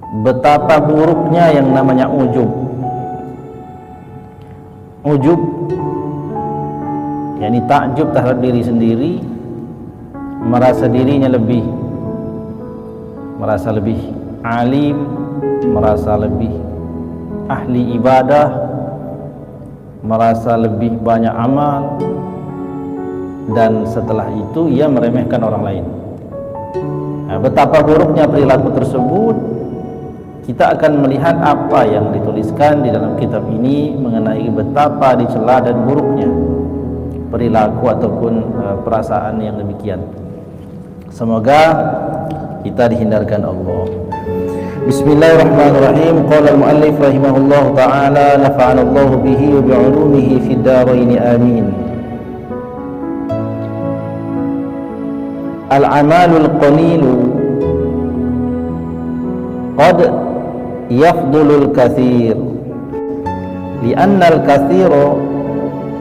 betapa buruknya yang namanya ujub. Ujub yakni takjub terhadap diri sendiri, merasa dirinya merasa lebih alim, merasa lebih ahli ibadah, merasa lebih banyak amal, dan setelah itu ia meremehkan orang lain. Nah, betapa buruknya perilaku tersebut. Kita akan melihat apa yang dituliskan di dalam kitab ini mengenai betapa dicela dan buruknya perilaku ataupun perasaan yang demikian. Semoga kita dihindarkan Allah. Bismillahirrahmanirrahim. Qala al-muallif rahimahullah ta'ala, nafa'ana Allah bihi wa bi'ulumihi fid dharain amin. Al-amalul qalilu qad yafdulul kathir li'anna al-kathira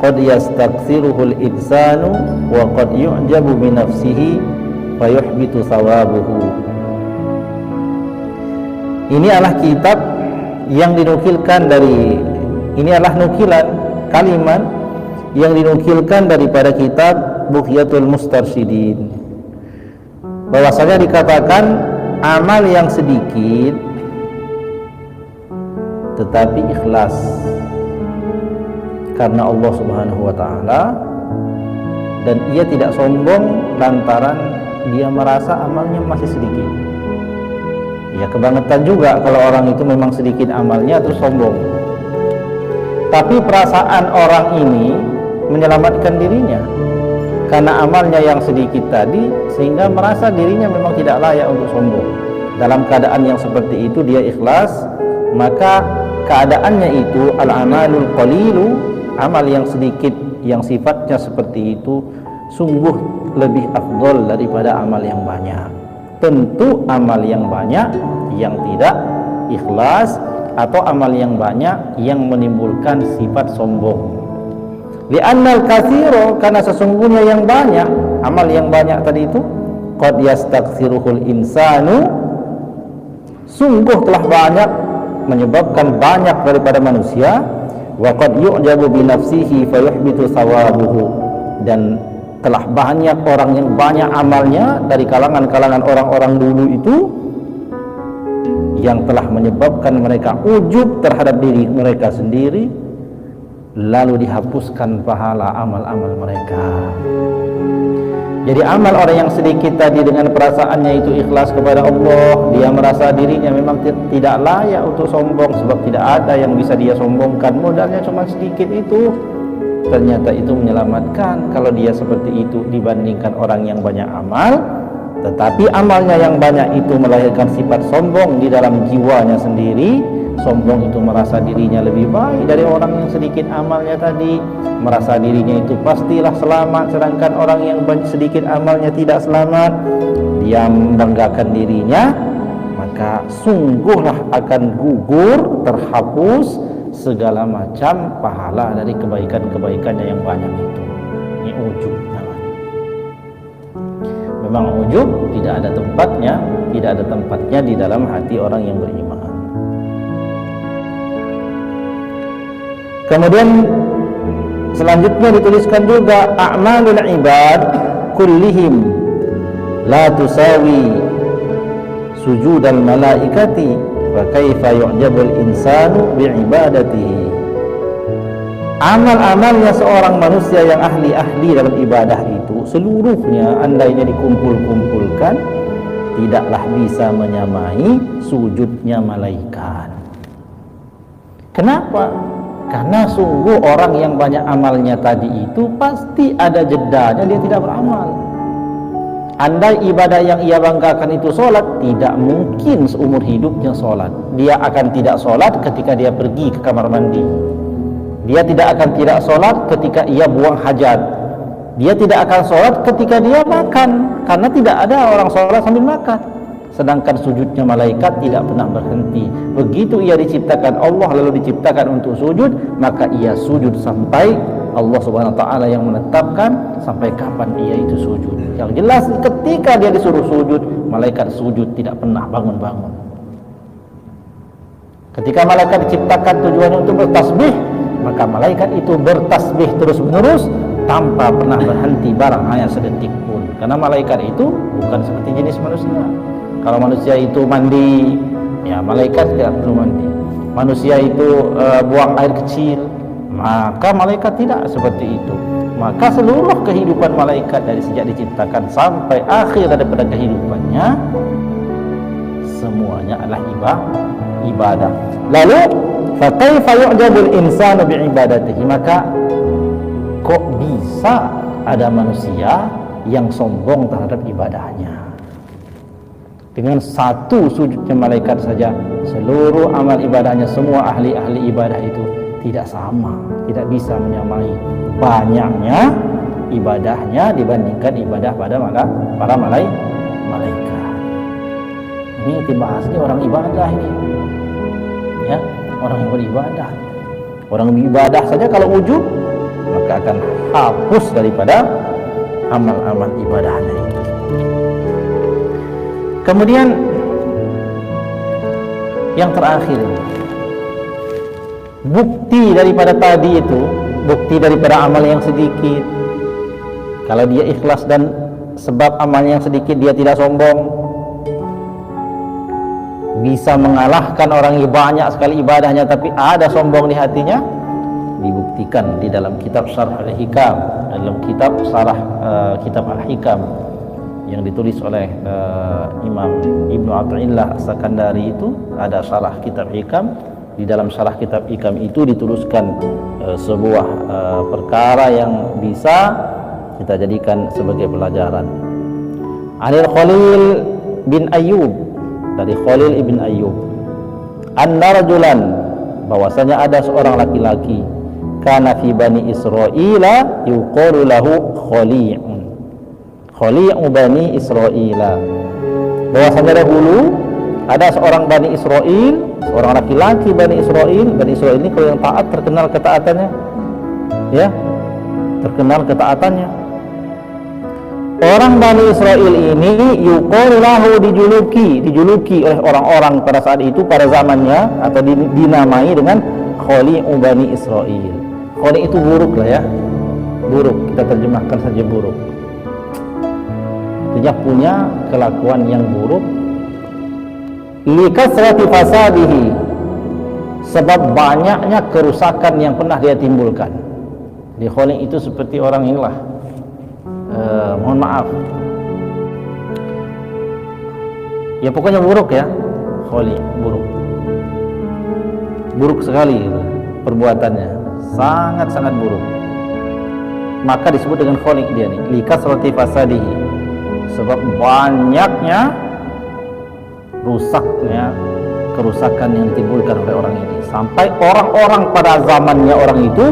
qad yastakthiruhu al-insanu wa qad yu'jabu bi nafsihi fa yuhbitu thawabuhu. Ini adalah kitab yang dinukilkan ini adalah nukilan kalimat yang dinukilkan daripada kitab Bughyatul Mustarsyidin, bahwasanya dikatakan amal yang sedikit tetapi ikhlas karena Allah Subhanahu wa ta'ala, dan ia tidak sombong lantaran dia merasa amalnya masih sedikit. Ya, kebangetan juga kalau orang itu memang sedikit amalnya terus sombong. Tapi perasaan orang ini menyelamatkan dirinya karena amalnya yang sedikit tadi, sehingga merasa dirinya memang tidak layak untuk sombong. Dalam keadaan yang seperti itu dia ikhlas, maka keadaannya itu al-amalul qalilu, amal yang sedikit yang sifatnya seperti itu sungguh lebih afdol daripada amal yang banyak. Tentu amal yang banyak yang tidak ikhlas atau amal yang banyak yang menimbulkan sifat sombong. Li'annal katsira, karena sesungguhnya yang banyak, amal yang banyak tadi itu qad yastakthiruhul insanu, sungguh telah banyak menyebabkan banyak daripada manusia, wa qad yu'jabu bi nafsihi fa yuhbitu thawabuhu, dan telah banyak orang yang banyak amalnya dari kalangan-kalangan orang-orang dulu itu yang telah menyebabkan mereka ujub terhadap diri mereka sendiri, lalu dihapuskan pahala amal-amal mereka. Jadi amal orang yang sedikit tadi dengan perasaannya itu ikhlas kepada Allah, dia merasa dirinya memang tidak layak untuk sombong sebab tidak ada yang bisa dia sombongkan, modalnya cuma sedikit itu. Ternyata itu menyelamatkan kalau dia seperti itu dibandingkan orang yang banyak amal, tetapi amalnya yang banyak itu melahirkan sifat sombong di dalam jiwanya sendiri. Sombong itu merasa dirinya lebih baik dari orang yang sedikit amalnya tadi, merasa dirinya itu pastilah selamat, sedangkan orang yang sedikit amalnya tidak selamat. Dia membanggakan dirinya, maka sungguhlah akan gugur, terhapus segala macam pahala dari kebaikan-kebaikannya yang banyak itu. Ini ujub namanya. Memang ujub tidak ada tempatnya di dalam hati orang yang beriman. Kemudian selanjutnya dituliskan juga a'malul ibad kullihim la tusawi sujudal malaikati fa kaifa yu'jabul insanu bi'ibadatihi. Amal-amalnya seorang manusia yang ahli-ahli dalam ibadah itu seluruhnya andainya dikumpul-kumpulkan tidaklah bisa menyamai sujudnya malaikat. Kenapa? Karena sungguh orang yang banyak amalnya tadi itu pasti ada jedanya dia tidak beramal. Andai ibadah yang ia banggakan itu sholat, tidak mungkin seumur hidupnya sholat. Dia akan tidak sholat ketika dia pergi ke kamar mandi. Dia tidak akan tidak sholat ketika ia buang hajat. Dia tidak akan sholat ketika dia makan, karena tidak ada orang sholat sambil makan. Sedangkan sujudnya malaikat tidak pernah berhenti. Begitu ia diciptakan Allah lalu diciptakan untuk sujud, maka ia sujud sampai Allah Subhanahu wa ta'ala yang menetapkan sampai kapan ia itu sujud. Yang jelas ketika dia disuruh sujud, malaikat sujud tidak pernah bangun-bangun. Ketika malaikat diciptakan tujuannya untuk bertasbih, maka malaikat itu bertasbih terus-menerus tanpa pernah berhenti barang hanya sedetik pun. Karena malaikat itu bukan seperti jenis manusia. Kalau manusia itu mandi, ya malaikat tidak perlu mandi. Manusia itu buang air kecil, maka malaikat tidak seperti itu. Maka seluruh kehidupan malaikat dari sejak diciptakan sampai akhir daripada kehidupannya, semuanya adalah ibadah. Lalu fa kaifa yu'jabul insanu bi'ibadatihi, maka kok bisa ada manusia yang sombong terhadap ibadahnya? Dengan satu sujudnya malaikat saja, seluruh amal ibadahnya, semua ahli-ahli ibadah itu tidak sama, tidak bisa menyamai banyaknya ibadahnya dibandingkan ibadah pada para malaikat. Ini dibahas ini orang ibadah ini, ya, orang yang beribadah. Orang beribadah saja kalau ujub, maka akan hapus daripada amal-amal ibadahnya itu. Kemudian yang terakhir, bukti daripada tadi itu, bukti daripada amal yang sedikit, kalau dia ikhlas dan sebab amalnya yang sedikit dia tidak sombong, bisa mengalahkan orang yang banyak sekali ibadahnya tapi ada sombong di hatinya, dibuktikan di dalam kitab Syarh Al-Hikam, dalam kitab Syarah kitab Al-Hikam yang ditulis oleh Imam Ibnu Athaillah As-Sakandari. Itu ada syarah kitab Hikam. Di dalam syarah kitab Hikam itu dituliskan sebuah perkara yang bisa kita jadikan sebagai pelajaran. Anil Khalil bin Ayyub, dari Khalil ibn Ayyub, anna rajulan, bahwasanya ada seorang laki-laki, kana fi bani Israila yuqalu lahu Khali'un, Khali'u bani Israila, bahwasanya dahulu ada seorang Bani Israel, seorang laki-laki Bani Israel. Bani Israel ini kalau yang taat terkenal ketaatannya, ya, terkenal ketaatannya. Orang Bani Israel ini yuqalu lahu, dijuluki oleh orang-orang pada saat itu, pada zamannya, atau dinamai dengan Khali'u bani Israel. Khali' itu buruk lah ya, buruk, kita terjemahkan saja buruk. Dia punya kelakuan yang buruk, likasrati fasadihi, sebab banyaknya kerusakan yang pernah dia timbulkan. Di Khali' itu seperti orang inilah, mohon maaf, ya pokoknya buruk ya, Khali' buruk sekali perbuatannya, sangat-sangat buruk. Maka disebut dengan Khali' dia nih, likasrati fasadihi, sebab banyaknya rusaknya kerusakan yang ditimbulkan oleh orang ini, sampai orang-orang pada zamannya orang itu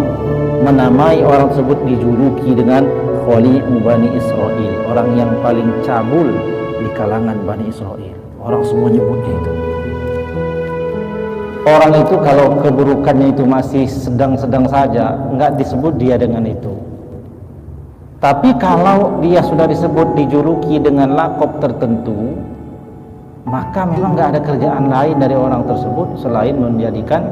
menamai orang tersebut, dijuluki dengan Khali'u bani Israel, orang yang paling cabul di kalangan Bani Israel. Orang semua nyebutnya itu. Orang itu kalau keburukannya itu masih sedang-sedang saja, enggak disebut dia dengan itu. Tapi kalau dia sudah disebut, dijuluki dengan lakop tertentu, maka memang enggak ada kerjaan lain dari orang tersebut selain menjadikan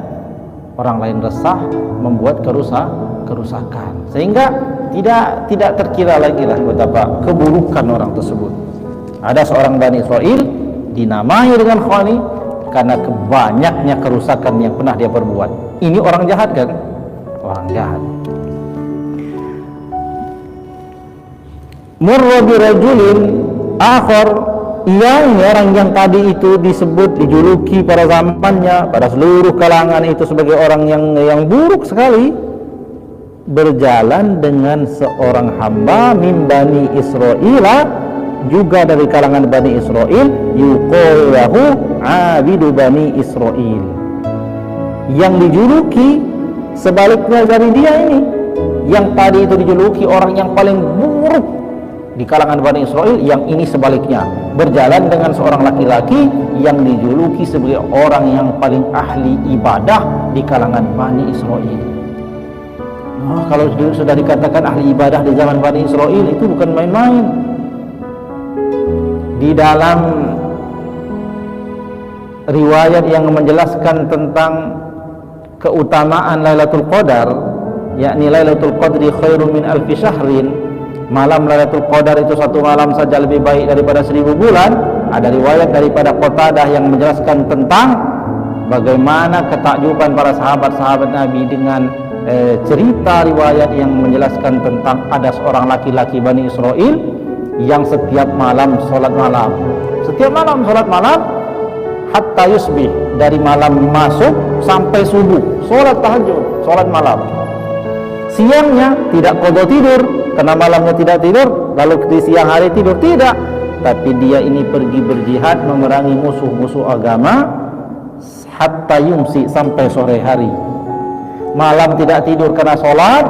orang lain resah, membuat kerusakan, sehingga tidak terkira lagi lah betapa keburukan orang tersebut. Ada seorang Bani Israel dinamai dengan Khali' karena banyaknya kerusakan yang pernah dia perbuat. Ini orang jahat kan? Orang jahat. Murra bi rajulin akhar, yang orang yang tadi itu disebut, dijuluki pada zamannya, pada seluruh kalangan itu sebagai orang yang buruk sekali, berjalan dengan seorang hamba min Bani Israila, juga dari kalangan Bani Israel, yuqalu lahu abidu Bani Israel, yang dijuluki sebaliknya dari dia ini. Yang tadi itu dijuluki orang yang paling buruk di kalangan Bani Israel, yang ini sebaliknya, berjalan dengan seorang laki-laki yang dijuluki sebagai orang yang paling ahli ibadah di kalangan Bani Israel. Kalau sudah dikatakan ahli ibadah di zaman Bani Israel, itu bukan main-main. Di dalam riwayat yang menjelaskan tentang keutamaan Lailatul Qadar, yakni Lailatul Qadri khairum min alfi syahrin, malam Lailatul Qadar itu satu malam saja lebih baik daripada 1000 bulan. Ada riwayat daripada Qatadah yang menjelaskan tentang bagaimana ketakjuban para sahabat-sahabat Nabi dengan cerita riwayat yang menjelaskan tentang ada seorang laki-laki Bani Israel yang setiap malam sholat malam, hatta yusbih, dari malam masuk sampai subuh sholat tahajud, sholat malam. Siangnya tidak qada tidur karena malamnya tidak tidur, lalu di siang hari tidur, tidak, tapi dia ini pergi berjihad memerangi musuh-musuh agama hatta yumsi, sampai sore hari. Malam tidak tidur karena sholat,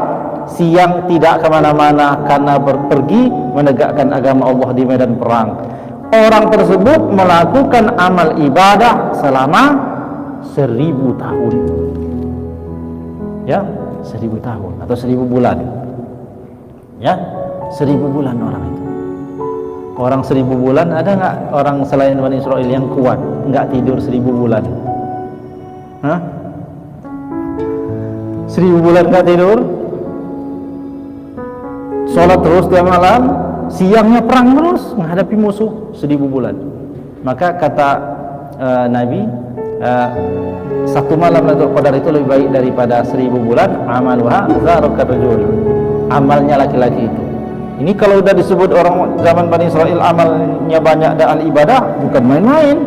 siang tidak kemana-mana karena pergi menegakkan agama Allah di medan perang. Orang tersebut melakukan amal ibadah selama 1000 tahun, ya, 1000 tahun atau 1000 bulan, ya, 1000 bulan orang itu. Orang 1000 bulan, ada nggak orang selain Bani Israel yang kuat nggak tidur 1000 bulan? Hah? 1000 bulan nggak tidur, sholat terus tiap malam, siangnya perang terus menghadapi musuh 1000 bulan. Maka kata Nabi, satu malam Lailatul Qadar itu lebih baik daripada 1000 bulan. Amaluha zarukat rajul, amalnya laki-laki itu. Ini kalau udah disebut orang zaman Bani Israel amalnya banyak dan ibadah, bukan main-main,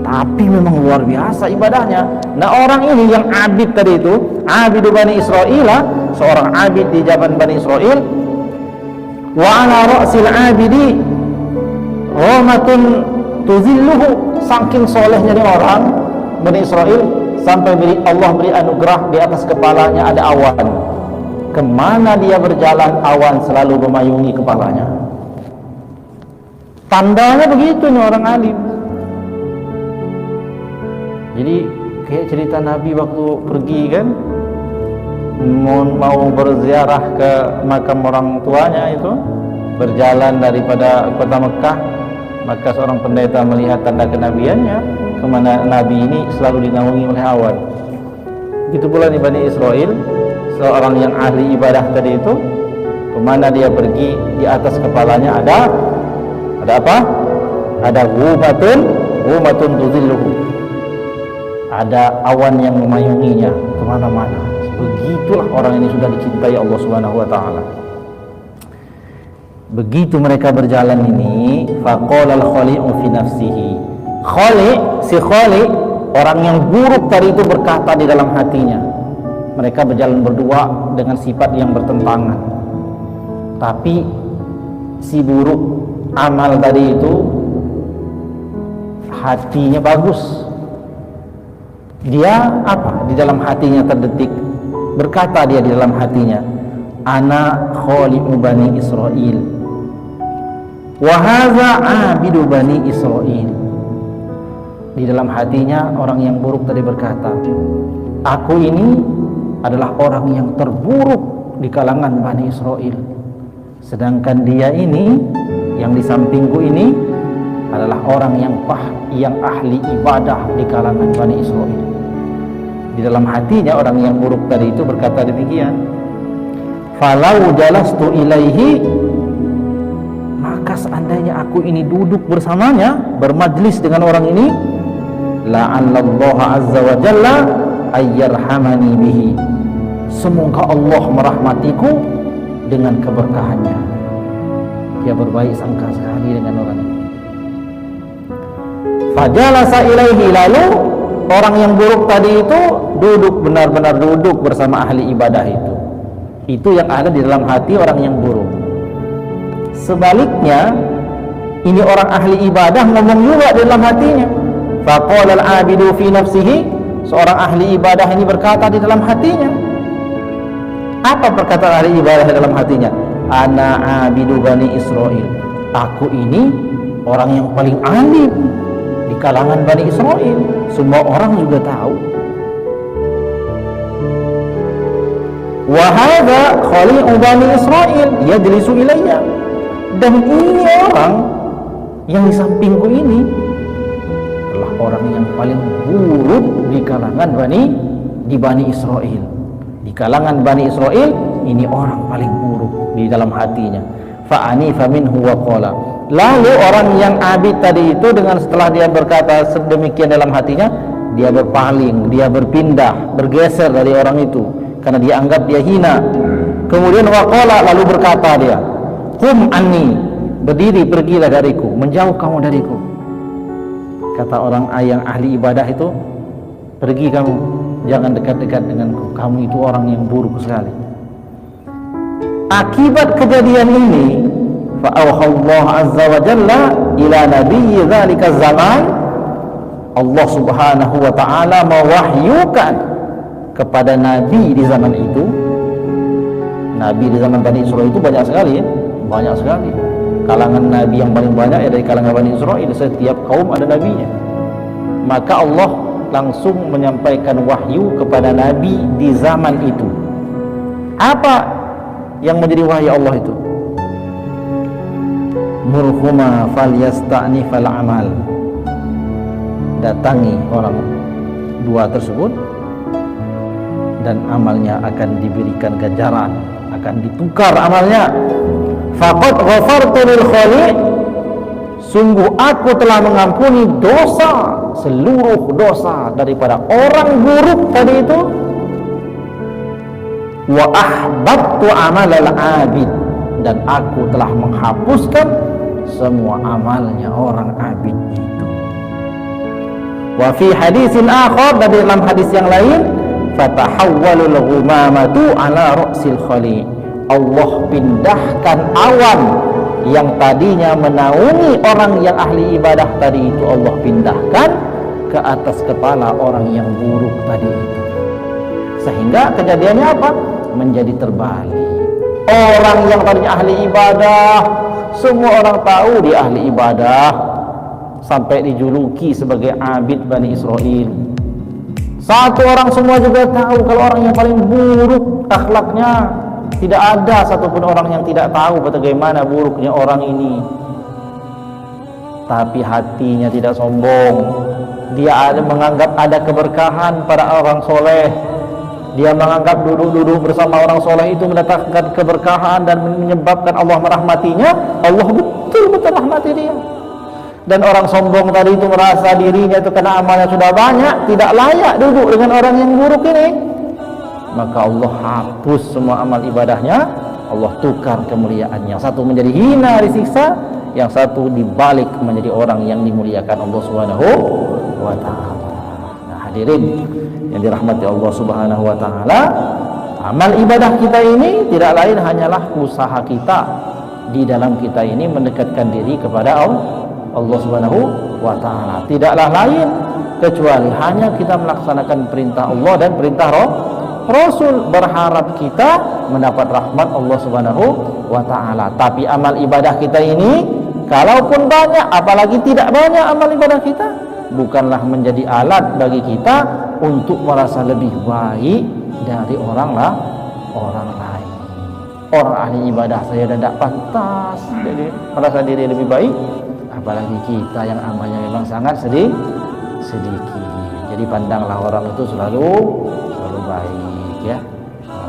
tapi memang luar biasa ibadahnya. Nah, orang ini yang abid tadi itu, abidu Bani Israel, seorang abid di zaman Bani Israel, wa ala ra'sil abidi rahmatun tuzilluhu, saking solehnya dia orang Bani Israel sampai Allah beri anugerah di atas kepalanya ada awan. Kemana dia berjalan, awan selalu memayungi kepalanya. Tandanya begitu nih orang alim. Jadi kayak cerita Nabi waktu pergi kan, mau berziarah ke makam orang tuanya itu, berjalan daripada kota Mekah, maka seorang pendeta melihat tanda kenabiannya, kemana Nabi ini selalu dinaungi oleh awan. Begitu pula di Bani Israel, seorang yang ahli ibadah tadi itu, kemana dia pergi, di atas kepalanya ada apa? Ada ghumatun tuzilluhu, ada awan yang memayunginya kemana-mana. Begitulah orang ini sudah dicintai Allah Subhanahu wa ta'ala. Begitu mereka berjalan ini, faqala al-khali'u fi nafsihi, si khali, orang yang buruk tadi itu berkata di dalam hatinya. Mereka berjalan berdua dengan sifat yang bertentangan, tapi si buruk amal tadi itu hatinya bagus. Dia apa? Di dalam hatinya terdetik, berkata dia di dalam hatinya, ana khali'u Bani Israel wa hadza abidu Bani Israel. Di dalam hatinya orang yang buruk tadi berkata, aku ini adalah orang yang terburuk di kalangan Bani Israel, sedangkan dia ini yang di sampingku ini adalah orang yang ahli ibadah di kalangan Bani Israel. Di dalam hatinya orang yang buruk tadi itu berkata demikian. Falau jalastu ilaihi, maka seandainya aku ini duduk bersamanya, bermajlis dengan orang ini, la'allallaha azza wa jalla ayyarhamani bihi, semoga Allah merahmatiku dengan keberkahannya. Dia berbaik sangka sekali dengan orang ini. Fajalasa ilaihi, lalu orang yang buruk tadi itu duduk, benar-benar duduk bersama ahli ibadah itu. Itu yang ada di dalam hati orang yang buruk. Sebaliknya, ini orang ahli ibadah ngomong juga di dalam hatinya. Faqala al-abidu fi nafsihi, seorang ahli ibadah ini berkata di dalam hatinya. Apa perkataan ahli ibadah di dalam hatinya? Ana abidu Bani Israel, aku ini orang yang paling alim di kalangan Bani Israel. Semua orang juga tahu. Wa hadza khali'u Bani Israel yajlisu ilayya, dan ini orang yang di sampingku ini adalah orang yang paling buruk di kalangan Bani Israel. Di kalangan Bani Israel ini orang paling buruk di dalam hatinya. Fa'anifa minhu wa qala. Lalu orang yang abid tadi itu dengan setelah dia berkata sedemikian dalam hatinya, dia berpaling, dia berpindah, bergeser dari orang itu karena dia anggap dia hina. Kemudian waqala, lalu berkata dia, qum anni, berdiri, pergilah dariku, menjauh kamu dariku. Kata orang yang ahli ibadah itu, pergi kamu, jangan dekat-dekat denganku, kamu itu orang yang buruk sekali. Akibat kejadian ini, fa'auhallahu azza wa jalla ila nabiyyi dzalika zaman, Allah subhanahu wa ta'ala mewahyukan kepada nabi di zaman itu. Nabi di zaman Bani Israel itu banyak sekali ya, banyak sekali. Kalangan nabi yang paling banyak ya dari kalangan Bani Israel, setiap kaum ada nabinya. Maka Allah langsung menyampaikan wahyu kepada nabi di zaman itu. Apa yang menjadi wahyu Allah itu? Murhuma falyasta'nifal amal. Datangi orang dua tersebut dan amalnya akan diberikan ganjaran, akan ditukar amalnya. Faqad ghafartu lil khali', sungguh aku telah mengampuni dosa, seluruh dosa daripada orang buruk tadi itu. Wa ahbabtu amalal abid, dan aku telah menghapuskan semua amalnya orang abid itu. Wa fi hadisin akhar, dan dalam hadis yang lain, fatahawwalul ghumamatu ala ra'sil khali', Allah pindahkan awan yang tadinya menaungi orang yang ahli ibadah tadi itu, Allah pindahkan ke atas kepala orang yang buruk tadi itu. Sehingga kejadiannya apa? Menjadi terbalik. Orang yang tadinya ahli ibadah, semua orang tahu dia ahli ibadah, sampai dijuluki sebagai abid Bani Israel. Satu orang semua juga tahu kalau orang yang paling buruk akhlaknya. Tidak ada satupun orang yang tidak tahu bagaimana buruknya orang ini. Tapi hatinya tidak sombong. Dia menganggap ada keberkahan pada orang soleh. Dia menganggap duduk-duduk bersama orang soleh itu mendatangkan keberkahan dan menyebabkan Allah merahmatinya. Allah betul-betul rahmati dia. Dan orang sombong tadi itu merasa dirinya itu karena amalnya sudah banyak, tidak layak duduk dengan orang yang buruk ini. Maka Allah hapus semua amal ibadahnya, Allah tukar kemuliaannya. Yang satu menjadi hina disiksa, yang satu dibalik menjadi orang yang dimuliakan Allah Subhanahu wa ta'ala. Nah hadirin yang dirahmati Allah Subhanahu wa ta'ala, amal ibadah kita ini tidak lain hanyalah usaha kita di dalam kita ini mendekatkan diri kepada Allah Subhanahu wa ta'ala. Tidaklah lain kecuali hanya kita melaksanakan perintah Allah dan perintah Rasul, berharap kita mendapat rahmat Allah Subhanahu wa ta'ala. Tapi amal ibadah kita ini, kalaupun banyak, apalagi tidak banyak amal ibadah kita, bukanlah menjadi alat bagi kita untuk merasa lebih baik dari orang lain. Orang ahli ibadah saya tidak pantas jadi merasa diri lebih baik, apalagi kita yang amalnya memang sangat sedikit. Jadi pandanglah orang itu selalu baik ya,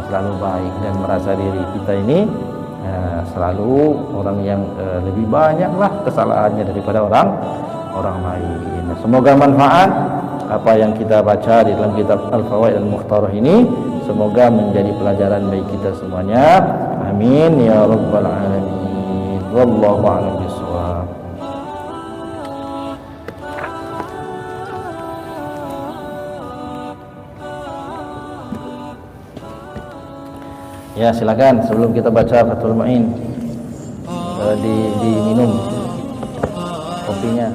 selalu baik, dan merasa diri kita ini selalu orang yang lebih banyaklah kesalahannya daripada orang lain. Semoga manfaat apa yang kita baca di dalam kitab Al-Fawaid Al-Mukhtarah ini, semoga menjadi pelajaran bagi kita semuanya. Amin ya rabbal alamin. Wallahu a'lam bishawab. Ya silakan, sebelum kita baca Fathul Mu'in diminum kopinya.